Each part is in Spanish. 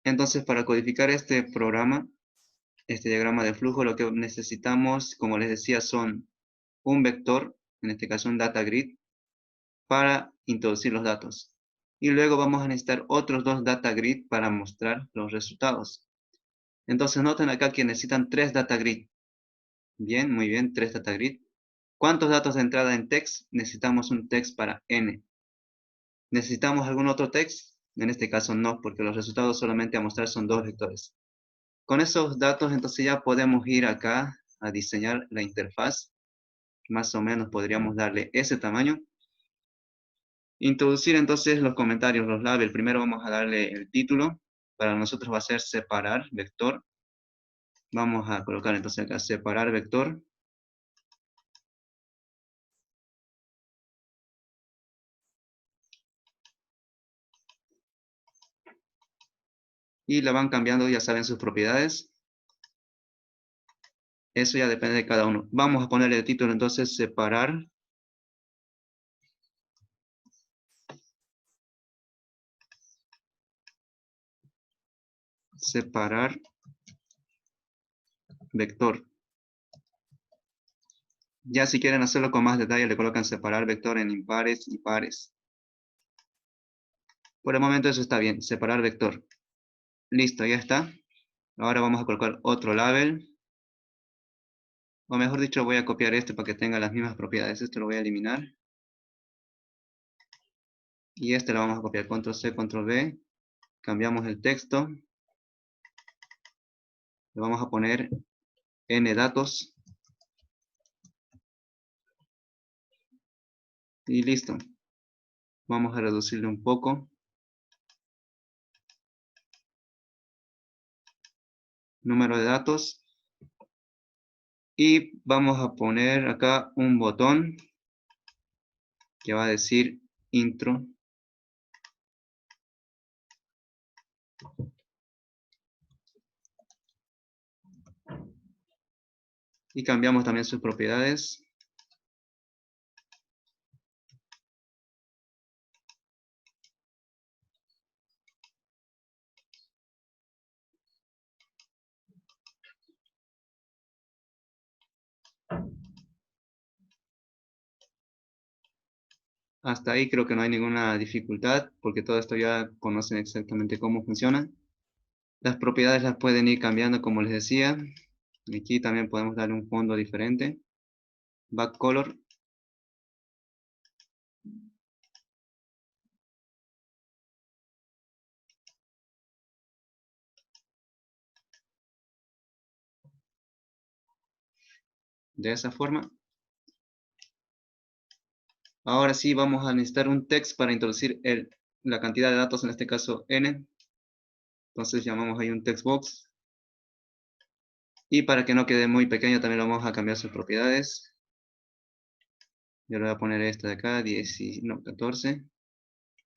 Entonces, para codificar este programa, este diagrama de flujo, lo que necesitamos, como les decía, son un vector, en este caso un data grid, para introducir los datos. Y luego vamos a necesitar otros dos data grid para mostrar los resultados. Entonces noten acá que necesitan 3 data grid. Bien, muy bien, 3 data grid. ¿Cuántos datos de entrada en text? Necesitamos un text para n. ¿Necesitamos algún otro text? En este caso no, porque los resultados solamente a mostrar son 2 vectores. Con esos datos entonces ya podemos ir acá a diseñar la interfaz. Más o menos podríamos darle ese tamaño. Introducir entonces los comentarios, los labels. Primero vamos a darle el título. Para nosotros va a ser separar vector. Vamos a colocar entonces acá separar vector. Y la van cambiando, ya saben, sus propiedades. Eso ya depende de cada uno. Vamos a ponerle el título entonces separar. Separar vector. Ya si quieren hacerlo con más detalle, le colocan separar vector en impares y pares. Por el momento eso está bien, separar vector. Listo, ya está. Ahora vamos a colocar otro label. O mejor dicho, voy a copiar este para que tenga las mismas propiedades. Esto lo voy a eliminar. Y este lo vamos a copiar. Control C, Control V. Cambiamos el texto. Le vamos a poner n datos. Y listo. Vamos a reducirle un poco. Número de datos. Y vamos a poner acá un botón que va a decir intro. Y cambiamos también sus propiedades. Hasta ahí creo que no hay ninguna dificultad, porque todo esto ya conocen exactamente cómo funciona. Las propiedades las pueden ir cambiando, como les decía. Aquí también podemos darle un fondo diferente. Back color. De esa forma. Ahora sí vamos a necesitar un text para introducir la cantidad de datos, en este caso n. Entonces llamamos ahí un text box. Y para que no quede muy pequeño también lo vamos a cambiar sus propiedades. Yo le voy a poner esta de acá, 14.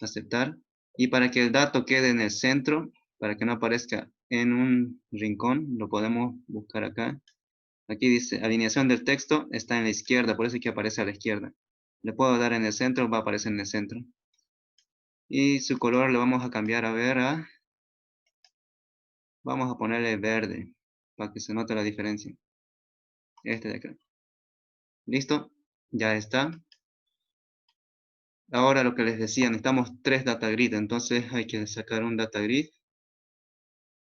Aceptar. Y para que el dato quede en el centro, para que no aparezca en un rincón, lo podemos buscar acá. Aquí dice alineación del texto, está en la izquierda, por eso es que aparece a la izquierda. Le puedo dar en el centro, va a aparecer en el centro. Y su color le vamos a cambiar a ver a... Vamos a ponerle verde, para que se note la diferencia. Este de acá. ¿Listo? Ya está. Ahora lo que les decía, necesitamos 3 data grid, entonces hay que sacar un data grid.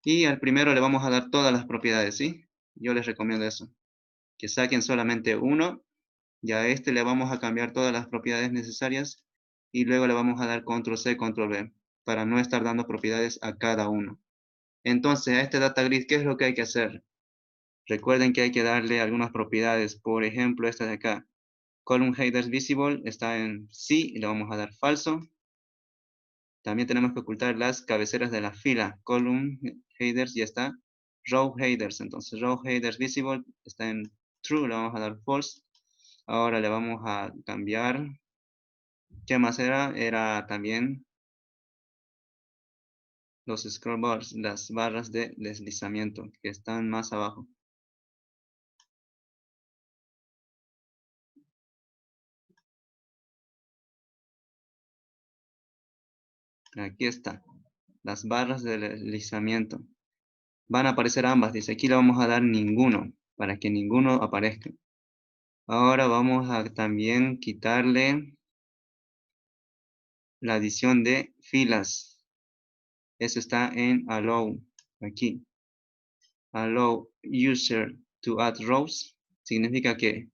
Y al primero le vamos a dar todas las propiedades, ¿sí? Yo les recomiendo eso. Que saquen solamente uno. Ya a este le vamos a cambiar todas las propiedades necesarias. Y luego le vamos a dar control C, control V. Para no estar dando propiedades a cada uno. Entonces a este data grid, ¿qué es lo que hay que hacer? Recuerden que hay que darle algunas propiedades. Por ejemplo, esta de acá. Column headers visible está en sí y le vamos a dar falso. También tenemos que ocultar las cabeceras de la fila. Column headers ya está. Row headers, entonces row headers visible está en true, le vamos a dar false. Ahora le vamos a cambiar. ¿Qué más era? Era también los scroll bars, las barras de deslizamiento que están más abajo. Aquí está. las barras de deslizamiento. Van a aparecer ambas, dice, aquí le vamos a dar ninguno, para que ninguno aparezca. Ahora vamos a también quitarle la adición de filas. Eso está en allow, aquí. Allow user to add rows, significa que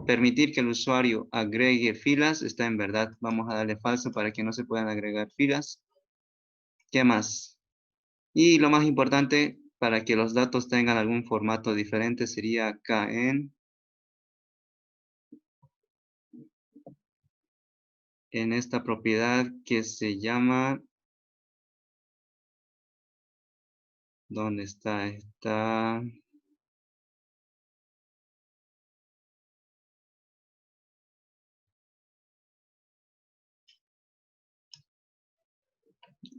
permitir que el usuario agregue filas está en verdad. Vamos a darle falso para que no se puedan agregar filas. ¿Qué más? Y lo más importante, para que los datos tengan algún formato diferente, sería acá en esta propiedad que se llama, ¿dónde está?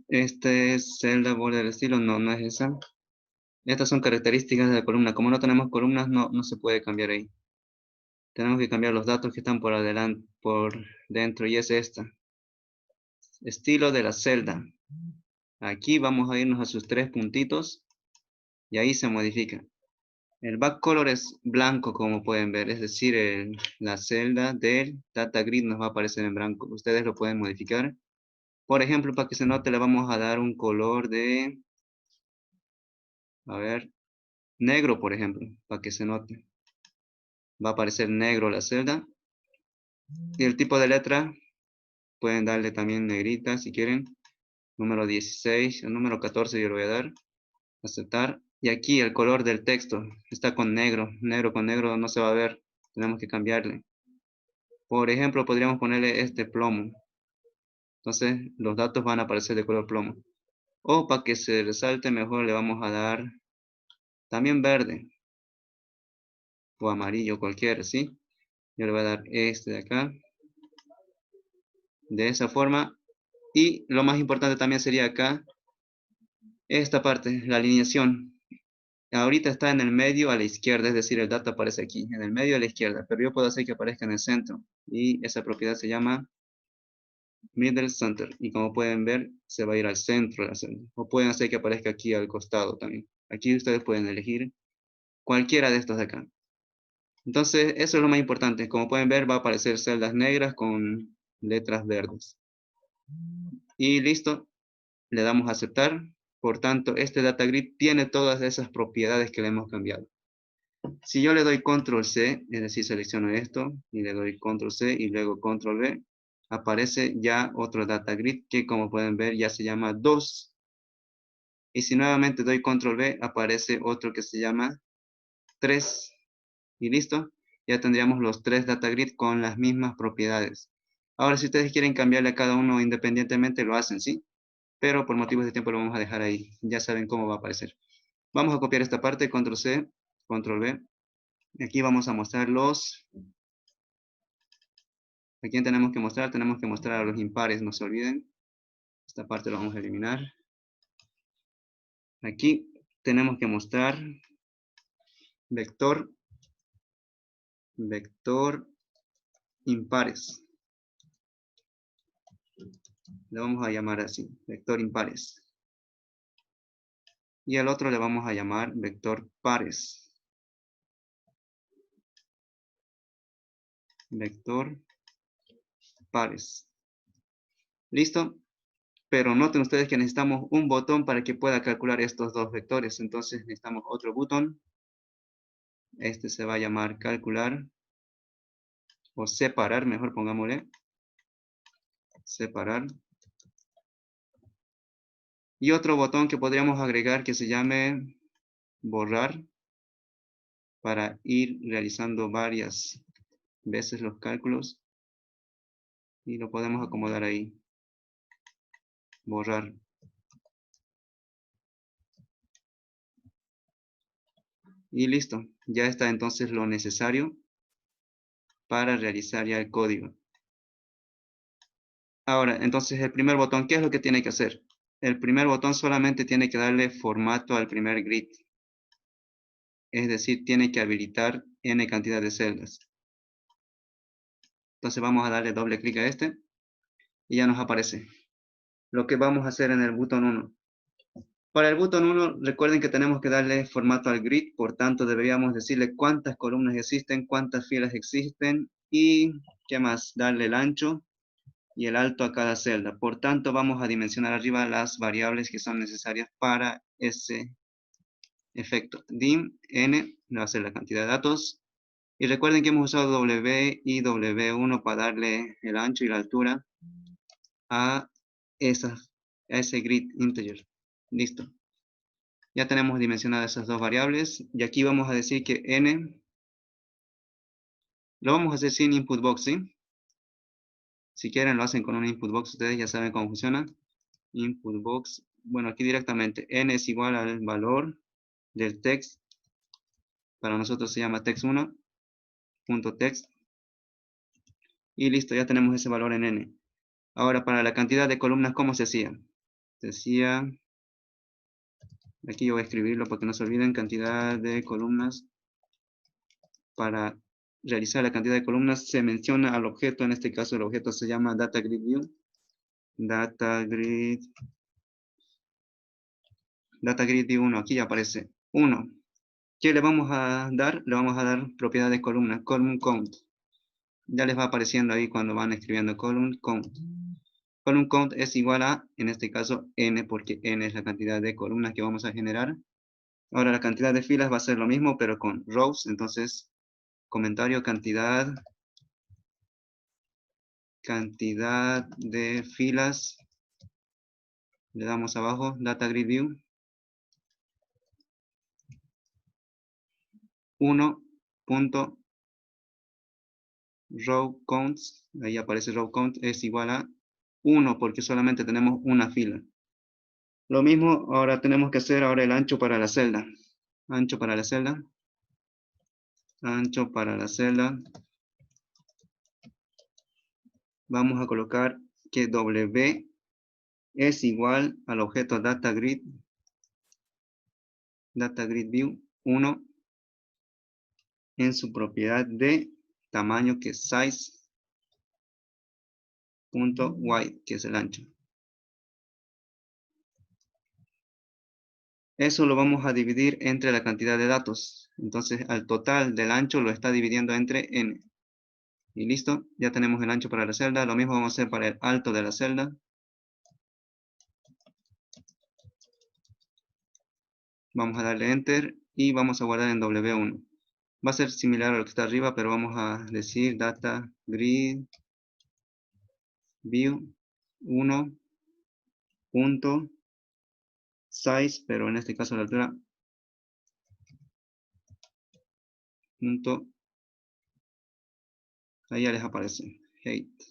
Este es celda, border, estilo, no, no es esa. Estas son características de la columna. Como no tenemos columnas, no se puede cambiar ahí. Tenemos que cambiar los datos que están por adelante, por dentro, y es esta. Estilo de la celda. Aquí vamos a irnos a sus tres puntitos y ahí se modifica. El backcolor es blanco, como pueden ver, es decir, la celda del data grid nos va a aparecer en blanco. Ustedes lo pueden modificar. Por ejemplo, para que se note, le vamos a dar un color de, a ver, negro, por ejemplo, para que se note. Va a aparecer negro la celda. Y el tipo de letra, pueden darle también negrita si quieren. Número 16, el número 14 yo le voy a dar. Aceptar. Y aquí el color del texto está con negro. Negro con negro no se va a ver. Tenemos que cambiarle. Por ejemplo, podríamos ponerle este plomo. Entonces, los datos van a aparecer de color plomo. O para que se resalte mejor le vamos a dar también verde. O amarillo, cualquiera, ¿sí? Yo le voy a dar este de acá. De esa forma. Y lo más importante también sería acá. Esta parte, la alineación. Ahorita está en el medio a la izquierda, es decir, el dato aparece aquí, en el medio a la izquierda, pero yo puedo hacer que aparezca en el centro. Y esa propiedad se llama Middle Center. Y como pueden ver, se va a ir al centro de la celda. O pueden hacer que aparezca aquí al costado también. Aquí ustedes pueden elegir cualquiera de estos de acá. Entonces, eso es lo más importante. Como pueden ver, va a aparecer celdas negras con letras verdes. Y listo, le damos a aceptar. Por tanto, este data grid tiene todas esas propiedades que le hemos cambiado. Si yo le doy control C, es decir, selecciono esto y le doy control C y luego control V, aparece ya otro data grid que, como pueden ver, ya se llama 2. Y si nuevamente doy control V, aparece otro que se llama 3. Y listo, ya tendríamos los 3 data grid con las mismas propiedades. Ahora, si ustedes quieren cambiarle a cada uno independientemente, lo hacen, ¿sí? Pero por motivos de tiempo lo vamos a dejar ahí. Ya saben cómo va a aparecer. Vamos a copiar esta parte, control C, control V. Aquí vamos a mostrar ¿a quién tenemos que mostrar? Tenemos que mostrar a los impares, no se olviden. Esta parte lo vamos a eliminar. Aquí tenemos que mostrar vector impares. Le vamos a llamar así, vector impares. Y al otro le vamos a llamar vector pares. Vector pares. ¿Listo? Pero noten ustedes que necesitamos un botón para que pueda calcular estos dos vectores. Entonces necesitamos otro botón. Este se va a llamar calcular. O separar, mejor pongámosle. Separar. Y otro botón que podríamos agregar que se llame borrar. Para ir realizando varias veces los cálculos. Y lo podemos acomodar ahí. Borrar. Y listo, ya está entonces lo necesario para realizar ya el código. Ahora, entonces el primer botón, ¿qué es lo que tiene que hacer? El primer botón solamente tiene que darle formato al primer grid. Es decir, tiene que habilitar n cantidad de celdas. Entonces vamos a darle doble clic a este y ya nos aparece. lo que vamos a hacer en el botón 1. Para el botón 1, recuerden que tenemos que darle formato al grid, por tanto deberíamos decirle cuántas columnas existen, cuántas filas existen y qué más, darle el ancho y el alto a cada celda. Por tanto, vamos a dimensionar arriba las variables que son necesarias para ese efecto. Dim n va a ser la cantidad de datos. Y recuerden que hemos usado W y W1 para darle el ancho y la altura a, a ese grid integer. Listo. Ya tenemos dimensionadas esas dos variables. Y aquí vamos a decir que n lo vamos a hacer sin input box, ¿sí? Si quieren lo hacen con un input box. Ustedes ya saben cómo funciona. Input box. Bueno, aquí directamente n es igual al valor del text. Para nosotros se llama text1.text. Y listo, ya tenemos ese valor en n. Ahora, para la cantidad de columnas, ¿cómo se hacía? Se hacía... Aquí yo voy a escribirlo para que no se olviden. Cantidad de columnas. Para realizar la cantidad de columnas se menciona al objeto. En este caso el objeto se llama DataGridView. DataGridView1. Aquí ya aparece 1. ¿Qué le vamos a dar? Le vamos a dar propiedad de columna. Column count. Ya les va apareciendo ahí cuando van escribiendo column count. Column count es igual a, en este caso, n, porque n es la cantidad de columnas que vamos a generar. Ahora la cantidad de filas va a ser lo mismo, pero con rows. Entonces, comentario cantidad de filas. Le damos abajo, data grid view. 1.row counts. Ahí aparece row count. Es igual a 1 porque solamente tenemos una fila. Lo mismo ahora tenemos que hacer ahora el ancho para la celda. Ancho para la celda. Ancho para la celda. Vamos a colocar que W es igual al objeto DataGrid view 1 en su propiedad de tamaño que es size.width, que es el ancho. Eso lo vamos a dividir entre la cantidad de datos. Entonces, al total del ancho lo está dividiendo entre n. Y listo, ya tenemos el ancho para la celda. Lo mismo vamos a hacer para el alto de la celda. Vamos a darle Enter y vamos a guardar en W1. Va a ser similar a lo que está arriba, pero vamos a decir Data Grid View 1 punto size, pero en este caso la altura punto, ahí ya les aparece height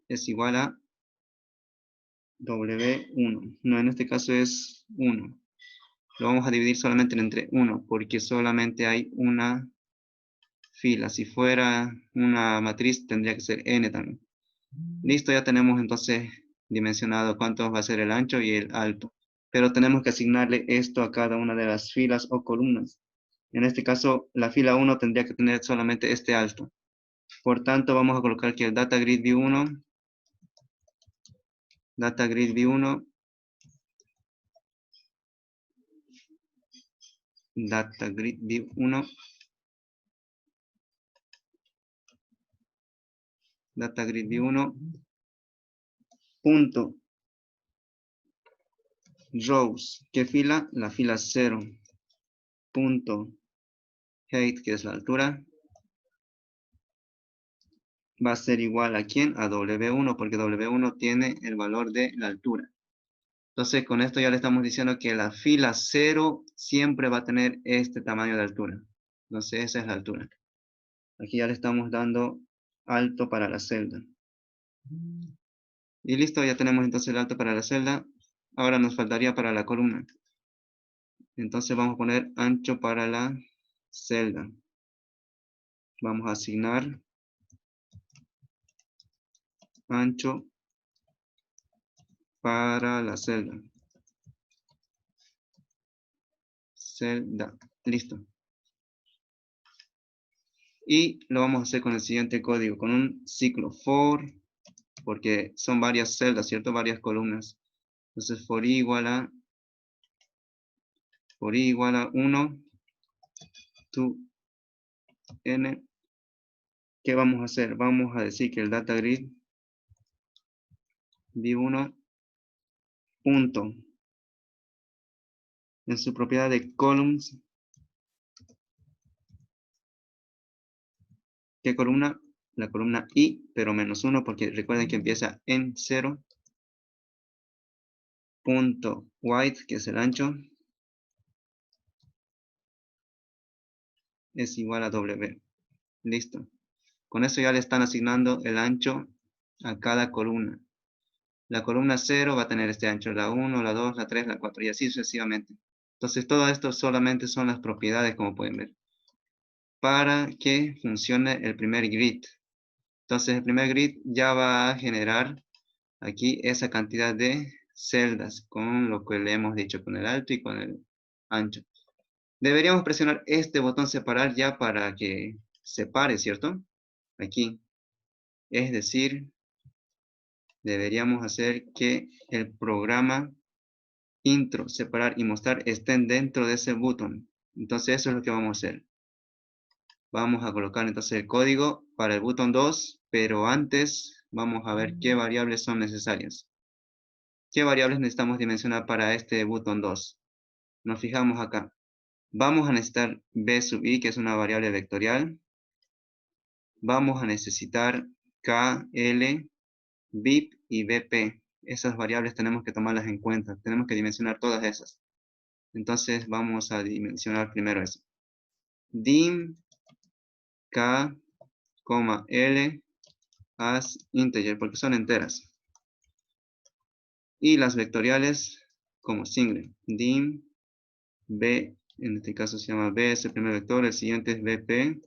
es igual a W1. No, en este caso es 1. Lo vamos a dividir solamente entre 1 porque solamente hay una fila. Si fuera una matriz tendría que ser n también. Listo, ya tenemos entonces dimensionado cuánto va a ser el ancho y el alto. Pero tenemos que asignarle esto a cada una de las filas o columnas. En este caso, la fila 1 tendría que tener solamente este alto. Por tanto, vamos a colocar que el DataGridView1, DataGridView1, DataGridView1, DataGridView1, punto, rows, ¿qué fila? La fila 0, punto, height, que es la altura, va a ser igual a ¿quién? A W1, porque W1 tiene el valor de la altura. Entonces, con esto ya le estamos diciendo que la fila 0 siempre va a tener este tamaño de altura. Entonces, esa es la altura. Aquí ya le estamos dando alto para la celda. Y listo, ya tenemos entonces el alto para la celda. Ahora nos faltaría para la columna. Entonces vamos a poner ancho para la celda. Vamos a asignar ancho para la celda. Celda. Listo. Y lo vamos a hacer con el siguiente código, con un ciclo for porque son varias celdas, ¿cierto? Varias columnas. Entonces, for i igual a 1 to n. ¿Qué vamos a hacer? Vamos a decir que el data grid v1 punto en su propiedad de columns. ¿Qué columna? La columna i, pero menos 1, porque recuerden que empieza en 0. Punto width, que es el ancho, es igual a w. Listo. Con eso ya le están asignando el ancho a cada columna. La columna 0 va a tener este ancho, la 1, la 2, la 3, la 4 y así sucesivamente. Entonces todo esto solamente son las propiedades, como pueden ver, para que funcione el primer grid. Entonces el primer grid ya va a generar aquí esa cantidad de celdas con lo que le hemos dicho, con el alto y con el ancho. Deberíamos presionar este botón separar ya para que separe, ¿cierto? Aquí. Es decir, deberíamos hacer que el programa intro, separar y mostrar estén dentro de ese botón. Entonces eso es lo que vamos a hacer. Vamos a colocar entonces el código para el botón 2, pero antes vamos a ver qué variables son necesarias. ¿Qué variables necesitamos dimensionar para este botón 2? Nos fijamos acá. Vamos a necesitar b sub i, que es una variable vectorial. Vamos a necesitar k, l, BIP y BP. Esas variables tenemos que tomarlas en cuenta. Tenemos que dimensionar todas esas. Entonces vamos a dimensionar primero eso. Dim K, L as integer, porque son enteras. Y las vectoriales como single. Dim B, en este caso se llama B, es el primer vector. El siguiente es BP,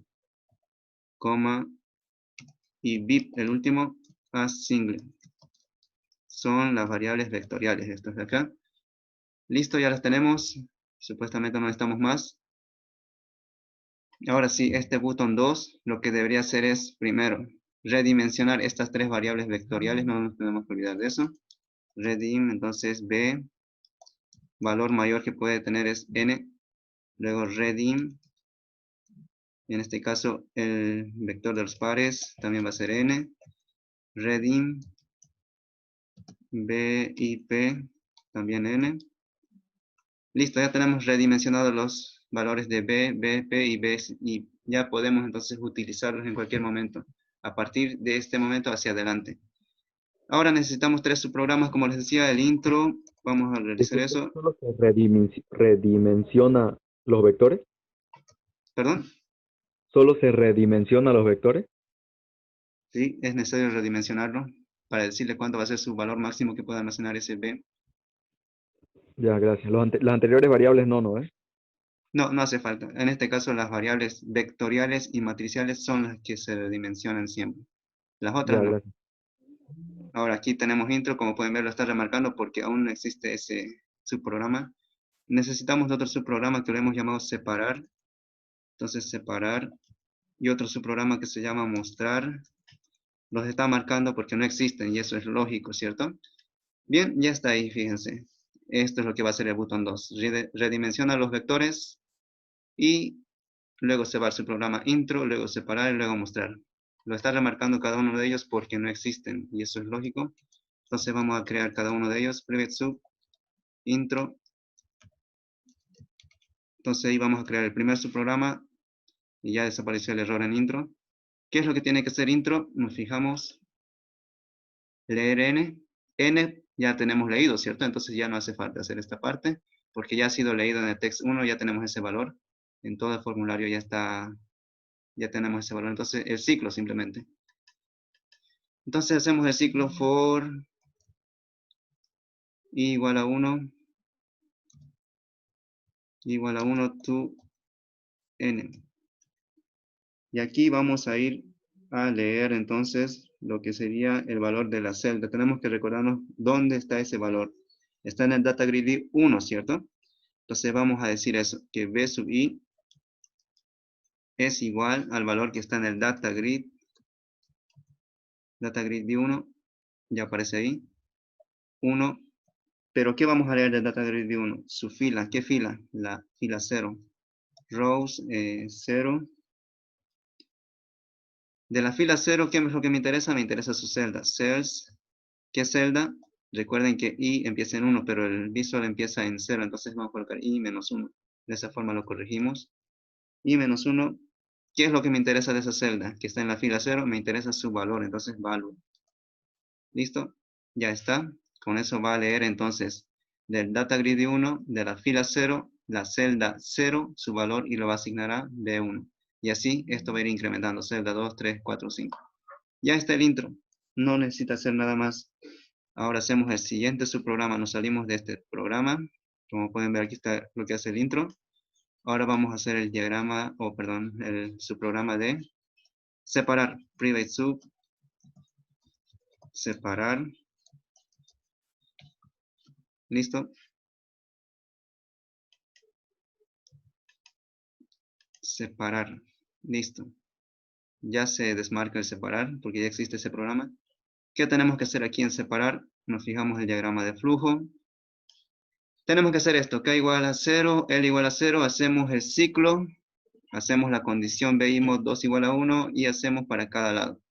y BIP, el último, as single. Son las variables vectoriales, estas de acá. Listo, ya las tenemos. Supuestamente no necesitamos más. Ahora sí, este botón 2 lo que debería hacer es, primero, redimensionar estas tres variables vectoriales. No nos tenemos que olvidar de eso. Redim, entonces b, valor mayor que puede tener es n. Luego redim, en este caso el vector de los pares también va a ser n. Redim, b y p, también n. Listo, ya tenemos redimensionados los valores de b, b, p y b, y ya podemos entonces utilizarlos en cualquier momento, a partir de este momento hacia adelante. Ahora necesitamos tres subprogramas, como les decía, el intro. Vamos a realizar Disculpe, eso. ¿solo se redimensiona los vectores? ¿Perdón? ¿Solo se redimensiona los vectores? Sí, es necesario redimensionarlo para decirle cuánto va a ser su valor máximo que puede almacenar ese b. Ya, gracias. Las anteriores variables no, ¿eh? No, no hace falta. En este caso, las variables vectoriales y matriciales son las que se redimensionan siempre. Las otras Ya, no. gracias. Ahora aquí tenemos intro, como pueden ver lo está remarcando porque aún no existe ese subprograma. Necesitamos otro subprograma que lo hemos llamado separar. Entonces separar y otro subprograma que se llama mostrar. Los está marcando porque no existen y eso es lógico, ¿cierto? Bien, ya está ahí, fíjense. Esto es lo que va a ser el botón 2. Redimensiona los vectores y luego se va a su programa intro, luego separar y luego mostrar. Lo está remarcando cada uno de ellos porque no existen y eso es lógico. Entonces vamos a crear cada uno de ellos. Private sub, intro. Entonces ahí vamos a crear el primer subprograma y ya desapareció el error en intro. ¿Qué es lo que tiene que hacer intro? Nos fijamos, leer n. N ya tenemos leído, ¿cierto? Entonces ya no hace falta hacer esta parte porque ya ha sido leído en el text 1, ya tenemos ese valor. En todo el formulario ya está, ya tenemos ese valor. Entonces el ciclo simplemente. Entonces hacemos el ciclo for i igual a 1 igual a 1 to n. Y aquí vamos a ir a leer entonces lo que sería el valor de la celda. Tenemos que recordarnos dónde está ese valor. Está en el data grid 1, ¿cierto? Entonces vamos a decir eso, que b sub i es igual al valor que está en el data grid v1 Ya aparece ahí. 1. Pero ¿qué vamos a leer del data grid de 1? Su fila. ¿Qué fila? La fila 0. Rows 0. De la fila 0, ¿qué es lo que me interesa? Me interesa su celda. Cells. ¿Qué celda? Recuerden que i empieza en 1, pero el visual empieza en 0. Entonces vamos a colocar i menos 1. De esa forma lo corregimos. I menos 1. ¿Qué es lo que me interesa de esa celda? Que está en la fila 0. Me interesa su valor. Entonces value. ¿Listo? Ya está. Con eso va a leer entonces del data grid de 1, de la fila 0, la celda 0, su valor y lo va a asignar a B1. Y así esto va a ir incrementando, celda 2, 3, 4, 5. Ya está el intro. No necesita hacer nada más. Ahora hacemos el siguiente subprograma. Nos salimos de este programa. Como pueden ver, aquí está lo que hace el intro. Ahora vamos a hacer el diagrama, o perdón, el subprograma de separar. Private sub, separar. ¿Listo? Separar. Listo. Ya se desmarca el separar porque ya existe ese programa. ¿Qué tenemos que hacer aquí en separar? Nos fijamos el diagrama de flujo. Tenemos que hacer esto, k igual a 0, L igual a 0, hacemos el ciclo, hacemos la condición BI mod 2 igual a 1 y hacemos para cada lado.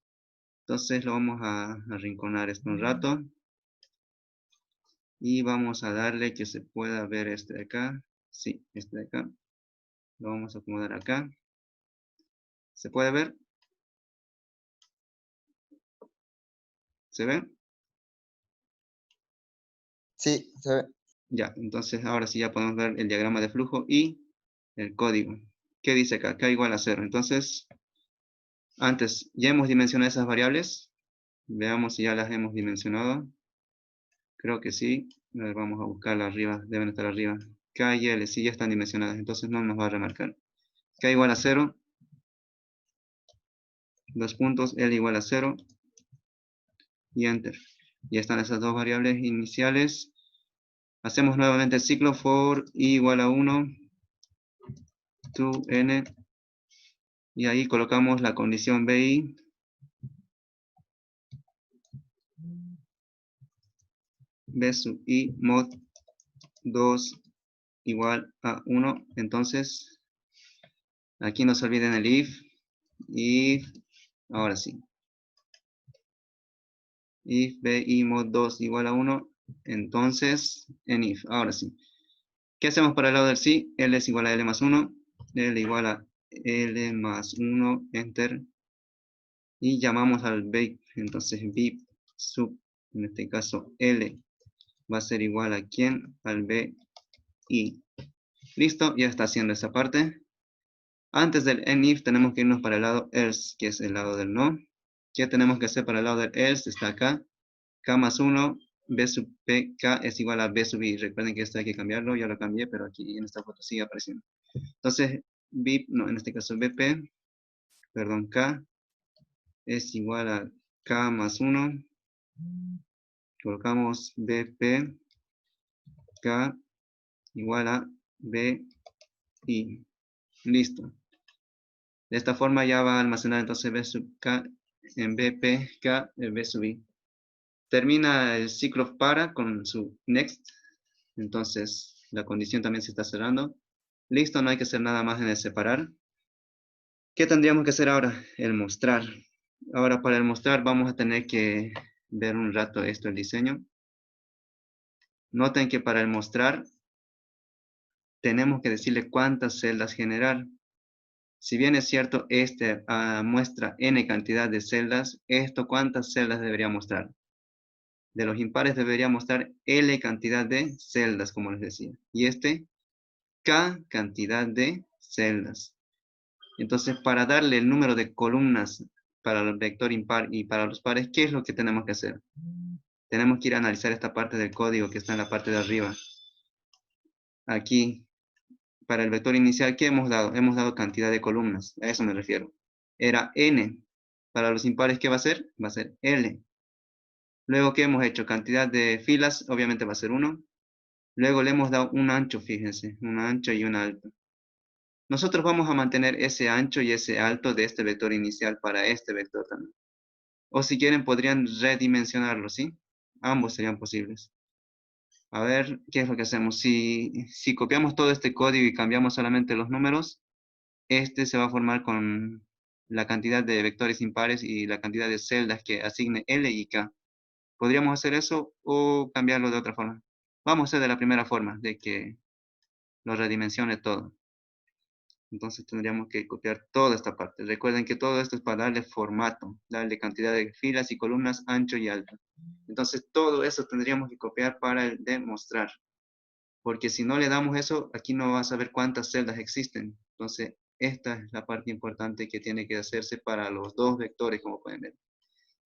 Entonces lo vamos a arrinconar esto un rato. Y vamos a darle que se pueda ver este de acá. Sí, este de acá. Lo vamos a acomodar acá. ¿Se puede ver? ¿Se ve? Sí, se ve. Ya, entonces ahora sí ya podemos ver el diagrama de flujo y el código. ¿Qué dice acá? K igual a 0. Entonces, antes, ¿ya hemos dimensionado esas variables? Veamos si ya las hemos dimensionado. Creo que sí. A ver, vamos a buscarlas arriba. Deben estar arriba. K y L, sí, ya están dimensionadas. Entonces no nos va a remarcar. K igual a 0. 2 puntos. L igual a 0. Y Enter. Ya están esas dos variables iniciales. Hacemos nuevamente el ciclo for i igual a 1. To n. Y ahí colocamos la condición BI. B sub i mod 2 igual a 1. Entonces, aquí no se olviden el if, ahora sí. If bi mod 2 igual a 1, entonces en if, ahora sí. ¿Qué hacemos para el lado del sí? L es igual a L más 1, L igual a L más 1, enter. Y llamamos al bake, entonces bip sub, en este caso L, va a ser igual a ¿quién? Al bi. Listo, ya está haciendo esa parte. Antes del if tenemos que irnos para el lado else, que es el lado del no. ¿Qué tenemos que hacer para el lado del else? Está acá. K más 1, B sub P, K es igual a B sub I. Recuerden que esto hay que cambiarlo, ya lo cambié, pero aquí en esta foto sigue apareciendo. Entonces, BIP, no, en este caso BP, perdón, K es igual a K más 1. Colocamos BP, K igual a B, I. Listo. De esta forma ya va a almacenar entonces B sub K en BP, K, B sub I. Termina el ciclo para con su next. Entonces la condición también se está cerrando. Listo, no hay que hacer nada más en el separar. ¿Qué tendríamos que hacer ahora? El mostrar. Ahora para el mostrar vamos a tener que ver un rato esto, el diseño. Noten que para el mostrar tenemos que decirle cuántas celdas generar. Si bien es cierto, este muestra n cantidad de celdas, esto cuántas celdas debería mostrar. De los impares debería mostrar L cantidad de celdas, como les decía. Y este, K cantidad de celdas. Entonces, para darle el número de columnas para el vector impar y para los pares, ¿qué es lo que tenemos que hacer? Tenemos que ir a analizar esta parte del código que está en la parte de arriba. Aquí, para el vector inicial, ¿qué hemos dado? Hemos dado cantidad de columnas, a eso me refiero. Era N. Para los impares, ¿qué va a ser? Va a ser L. Luego, ¿qué hemos hecho? Cantidad de filas, obviamente va a ser 1. Luego le hemos dado un ancho, fíjense, un ancho y un alto. Nosotros vamos a mantener ese ancho y ese alto de este vector inicial para este vector también. O si quieren, podrían redimensionarlo, ¿sí? Ambos serían posibles. A ver, ¿qué es lo que hacemos? Si copiamos todo este código y cambiamos solamente los números, este se va a formar con la cantidad de vectores impares y la cantidad de celdas que asigne L y K. ¿Podríamos hacer eso o cambiarlo de otra forma? Vamos a hacer de la primera forma, de que lo redimensione todo. Entonces tendríamos que copiar toda esta parte. Recuerden que todo esto es para darle formato, darle cantidad de filas y columnas, ancho y alto. Entonces todo eso tendríamos que copiar para el demostrar. Porque si no le damos eso, aquí no vas a ver cuántas celdas existen. Entonces esta es la parte importante que tiene que hacerse para los dos vectores, como pueden ver.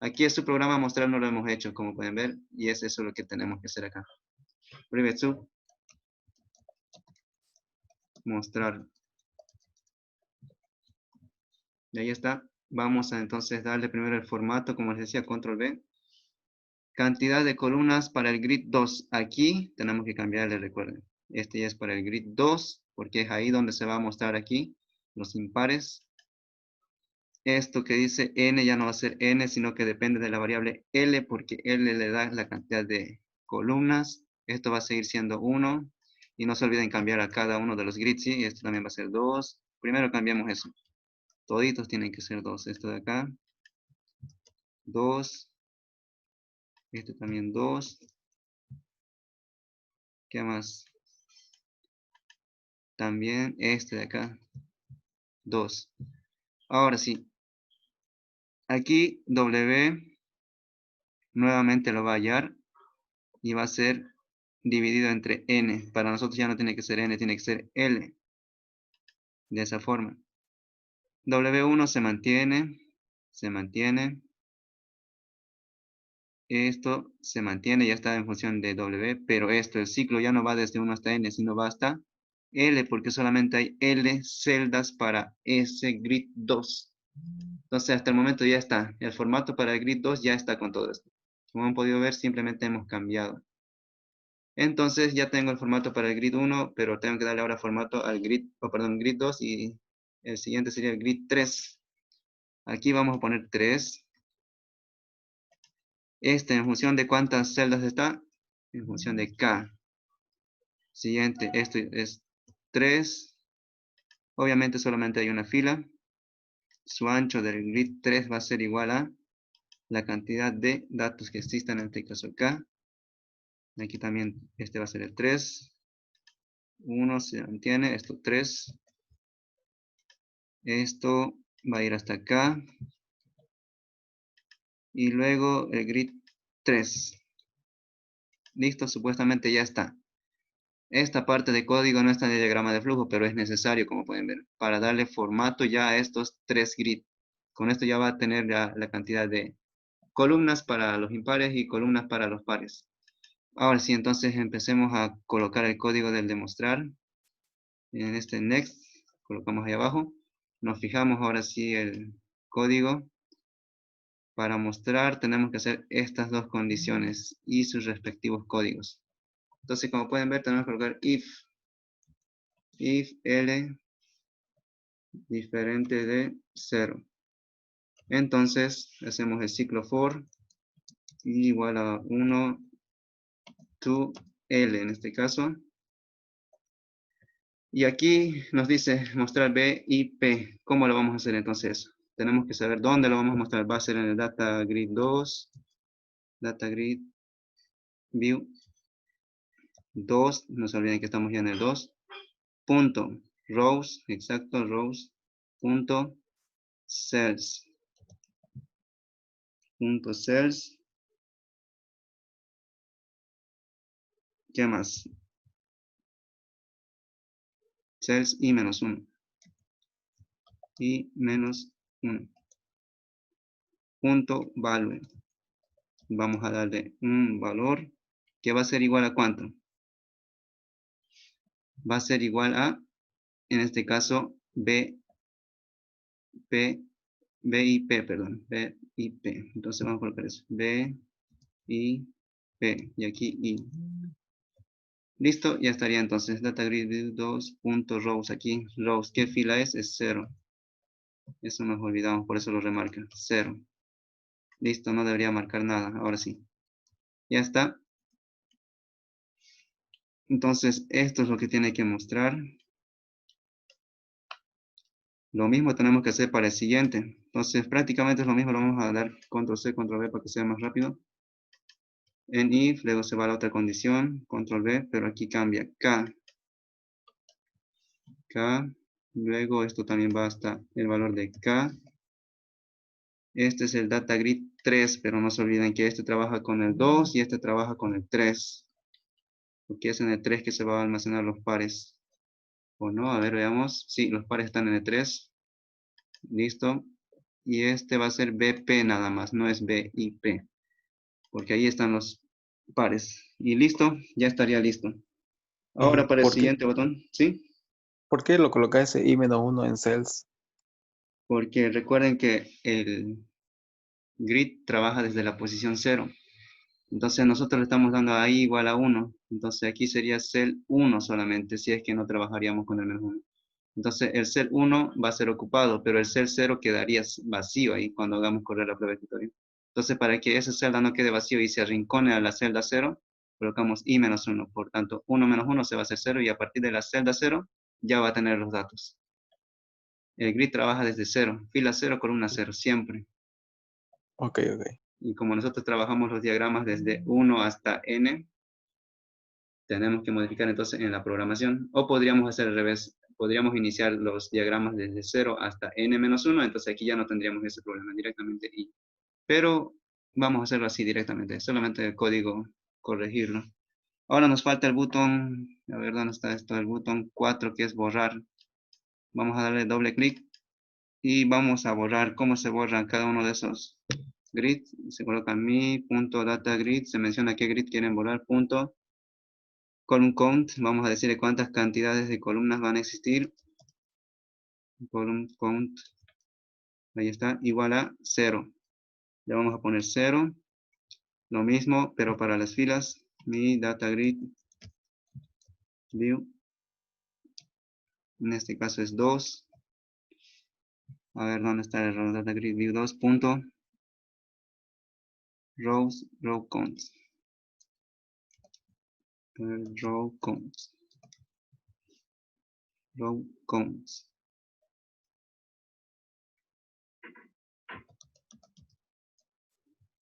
Aquí en su programa mostrar no lo hemos hecho, como pueden ver, y es eso lo que tenemos que hacer acá. Private sub, mostrar. Y ahí está. Vamos a entonces darle primero el formato, como les decía, control V. Cantidad de columnas para el grid 2. Aquí tenemos que cambiarle, recuerden. Este ya es para el grid 2, porque es ahí donde se va a mostrar aquí los impares. Esto que dice n ya no va a ser n, sino que depende de la variable L, porque L le da la cantidad de columnas. Esto va a seguir siendo 1. Y no se olviden cambiar a cada uno de los grids, ¿sí? Esto también va a ser 2. Primero cambiamos eso. Toditos tienen que ser 2. Esto de acá, 2. Este también 2. ¿Qué más? También este de acá, 2. Ahora sí, aquí W nuevamente lo va a hallar y va a ser dividido entre N. Para nosotros ya no tiene que ser N, tiene que ser L. De esa forma. W1 se mantiene, se mantiene. Esto se mantiene, ya está en función de W, pero esto, el ciclo ya no va desde 1 hasta N, sino va hasta L, porque solamente hay L celdas para ese grid 2. Entonces, hasta el momento ya está. El formato para el grid 2 ya está con todo esto. Como han podido ver, simplemente hemos cambiado. Entonces, ya tengo el formato para el grid 1, pero tengo que darle ahora formato al grid, grid 2 y el siguiente sería el grid 3. Aquí vamos a poner 3. Este en función de cuántas celdas está, en función de K. Siguiente, esto es 3. Obviamente solamente hay una fila. Su ancho del grid 3 va a ser igual a la cantidad de datos que existan, en este caso K. Aquí también este va a ser el 3. 1 se mantiene, esto 3. Esto va a ir hasta acá. Y luego el grid 3. Listo, supuestamente ya está. Esta parte de código no está en el diagrama de flujo, pero es necesario, como pueden ver, para darle formato ya a estos 3 grids. Con esto ya va a tener la cantidad de columnas para los impares y columnas para los pares. Ahora sí, entonces empecemos a colocar el código del demostrar. En este next, colocamos ahí abajo. Nos fijamos ahora sí el código. Para mostrar tenemos que hacer estas dos condiciones y sus respectivos códigos. Entonces, como pueden ver, tenemos que colocar if L diferente de 0. Entonces, hacemos el ciclo for igual a 1 to L en este caso. Y aquí nos dice mostrar B y P. ¿Cómo lo vamos a hacer entonces? Tenemos que saber dónde lo vamos a mostrar. Va a ser en el data grid 2, data grid view 2, no se olviden que estamos ya en el 2, punto rows, exacto, rows, punto cells, punto cells. ¿Qué más? Cells y menos 1. Y menos 1. Punto value. Vamos a darle un valor que va a ser igual a ¿cuánto? Va a ser igual a, en este caso, B y P, perdón. B y P. Entonces vamos a colocar eso. B y P. Y aquí I. Listo, ya estaría entonces. Data grid 2.rows aquí. Rows, ¿qué fila es? Es 0. Eso nos olvidamos, por eso lo remarca. 0. Listo, no debería marcar nada. Ahora sí. Ya está. Entonces, esto es lo que tiene que mostrar. Lo mismo tenemos que hacer para el siguiente. Entonces, prácticamente es lo mismo. Lo vamos a dar control C, control V para que sea más rápido. En if, luego se va a la otra condición. Control V, pero aquí cambia K. K. Luego esto también va hasta el valor de K. Este es el data grid 3, pero no se olviden que este trabaja con el 2 y este trabaja con el 3. Porque es en el 3 que se van a almacenar los pares. ¿O no? A ver, veamos. Sí, los pares están en el 3. Listo. Y este va a ser BP nada más, no es BIP. Porque ahí están los pares. Y listo, ya estaría listo. Ahora ¿Y para el siguiente botón, ¿sí? por qué lo colocas ese I-1 en cells? Porque recuerden que el grid trabaja desde la posición 0. Entonces nosotros le estamos dando a i igual a 1. Entonces aquí sería cell 1 solamente, si es que no trabajaríamos con el menos 1. Entonces el cell 1 va a ser ocupado, pero el cell 0 quedaría vacío ahí cuando hagamos correr la prueba de escritorio. Entonces para que esa celda no quede vacío y se arrincone a la celda 0, colocamos i menos 1. Por tanto, 1 menos 1 se va a hacer 0 y a partir de la celda 0 ya va a tener los datos. El grid trabaja desde 0, fila 0, columna 0, siempre. Ok, ok. Y como nosotros trabajamos los diagramas desde 1 hasta n, tenemos que modificar entonces en la programación. O podríamos hacer al revés. Podríamos iniciar los diagramas desde 0 hasta n-1, entonces aquí ya no tendríamos ese problema directamente i. Pero vamos a hacerlo así directamente, solamente el código corregirlo. Ahora nos falta el botón, a ver dónde está esto, el botón 4 que es borrar. Vamos a darle doble clic y vamos a borrar. ¿Cómo se borran cada uno de esos grids? Se coloca mi punto data grid, se menciona qué grid quieren borrar, punto column count, vamos a decirle cuántas cantidades de columnas van a existir. Column count, ahí está, igual a 0. Le vamos a poner 0. Lo mismo, pero para las filas, mi data grid view, en este caso es 2. A ver, ¿dónde está el error? Data grid view 2. Punto, rows, row counts. Row counts. Row counts.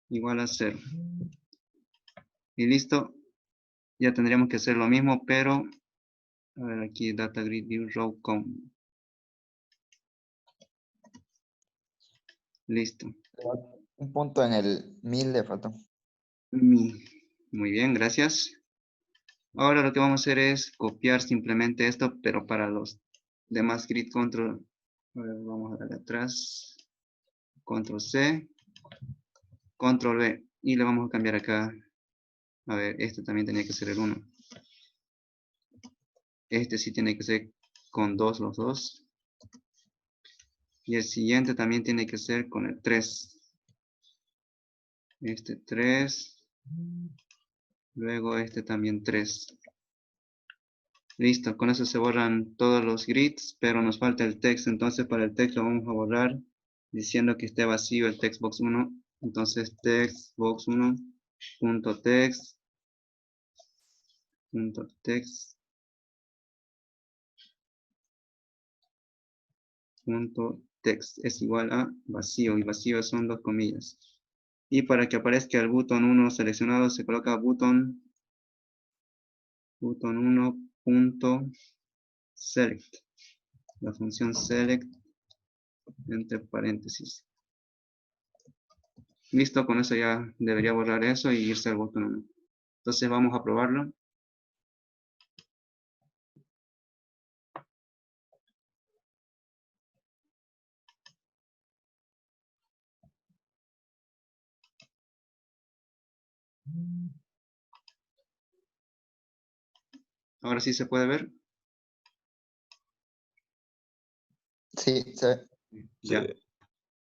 Igual a 0. Y listo. Ya tendríamos que hacer lo mismo, pero a ver aquí data grid view row count. Listo. Un punto en el 1000 le faltó. Muy bien, gracias. Ahora lo que vamos a hacer es copiar simplemente esto, pero para los demás grid control. A ver, vamos a darle atrás. Control C. Control V. Y le vamos a cambiar acá. A ver, este también tenía que ser el 1. Este sí tiene que ser con 2 los dos. Y el siguiente también tiene que ser con el 3. Este 3. Luego este también 3. Listo, con eso se borran todos los grids, pero nos falta el text. Entonces para el text lo vamos a borrar diciendo que esté vacío el textbox 1. Entonces textbox1 punto text punto text es igual a vacío, y vacío son 2 comillas. Y para que aparezca el botón 1 seleccionado se coloca botón 1 punto select, la función select entre paréntesis. Listo, con eso ya debería borrar eso y irse al botón 1. Entonces vamos a probarlo. Ahora sí se puede ver. Sí, se ve. Ya.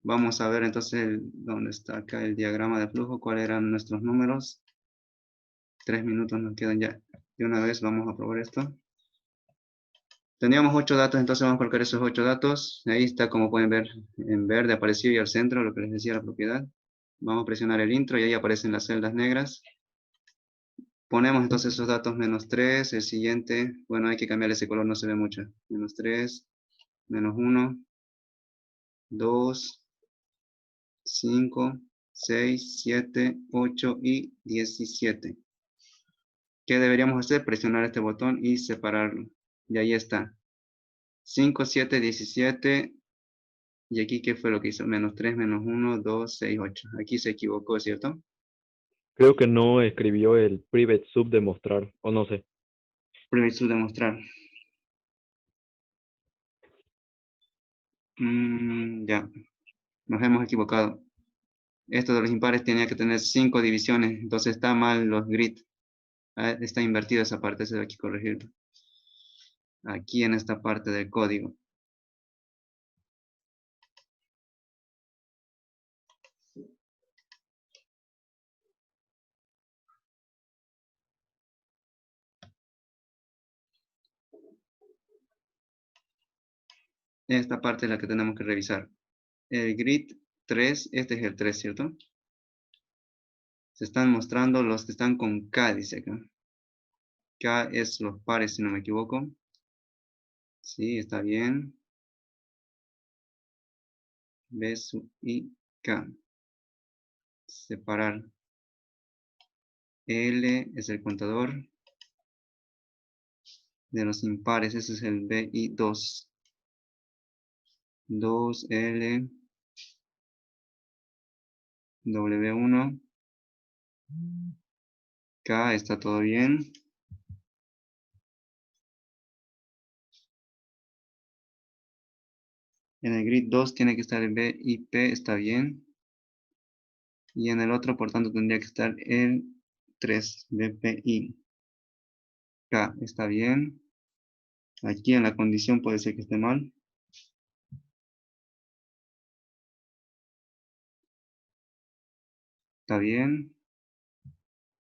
Vamos a ver entonces dónde está acá el diagrama de flujo, cuáles eran nuestros números. 3 minutos nos quedan ya. De una vez vamos a probar esto. Teníamos 8 datos, entonces vamos a colocar esos 8 datos. Ahí está, como pueden ver, en verde apareció y al centro lo que les decía la propiedad. Vamos a presionar el intro y ahí aparecen las celdas negras. Ponemos entonces esos datos -3, el siguiente, bueno, hay que cambiar ese color, no se ve mucho. -3, -1, 2, 5, 6, 7, 8 y 17. ¿Qué deberíamos hacer? Presionar este botón y separarlo. Y ahí está. 5, 7, 17. Y aquí, ¿qué fue lo que hizo? -3, -1, 2, 6, 8. Aquí se equivocó, ¿cierto? Creo que no escribió el private sub de mostrar, o no sé. Private demostrar. Ya, nos hemos equivocado. Esto de los impares tenía que tener 5 divisiones, entonces está mal los grid. Está invertida esa parte, eso hay que corregirlo. Aquí en esta parte del código. Esta parte es la que tenemos que revisar. El grid 3, este es el 3, ¿cierto? Se están mostrando los que están con K, dice acá. K es los pares, si no me equivoco. Sí, está bien. B sub I K. Separar. L es el contador de los impares. Ese es el BI2. 2L. W1. K está todo bien. En el grid 2 tiene que estar el BIP, está bien. Y en el otro, por tanto, tendría que estar el 3, BPI. K, está bien. Aquí en la condición puede ser que esté mal. Está bien.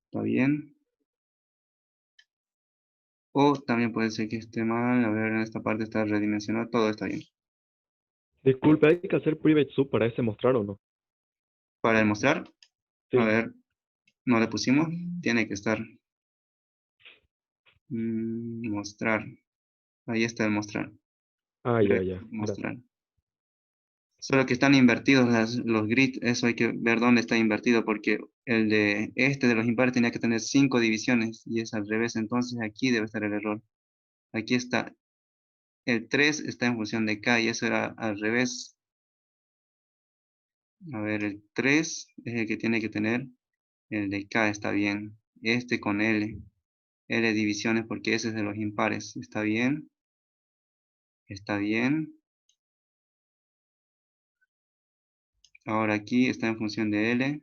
Está bien. O también puede ser que esté mal. A ver, en esta parte está redimensionado. Todo está bien. Disculpe, ¿hay que hacer private sub para ese mostrar o no? Para demostrar, Sí. a ver, no le pusimos. Tiene que estar. Mostrar. Ahí está el mostrar. Ah, ya, ya. Gracias. Mostrar. Solo que están invertidos los grids, eso hay que ver dónde está invertido, porque el de este de los impares tenía que tener 5 divisiones y es al revés, entonces aquí debe estar el error. Aquí está, el 3 está en función de K y eso era al revés. A ver, el 3 es el que tiene que tener, el de K está bien. Este con L, L divisiones porque ese es de los impares, está bien. Está bien. Ahora aquí está en función de L.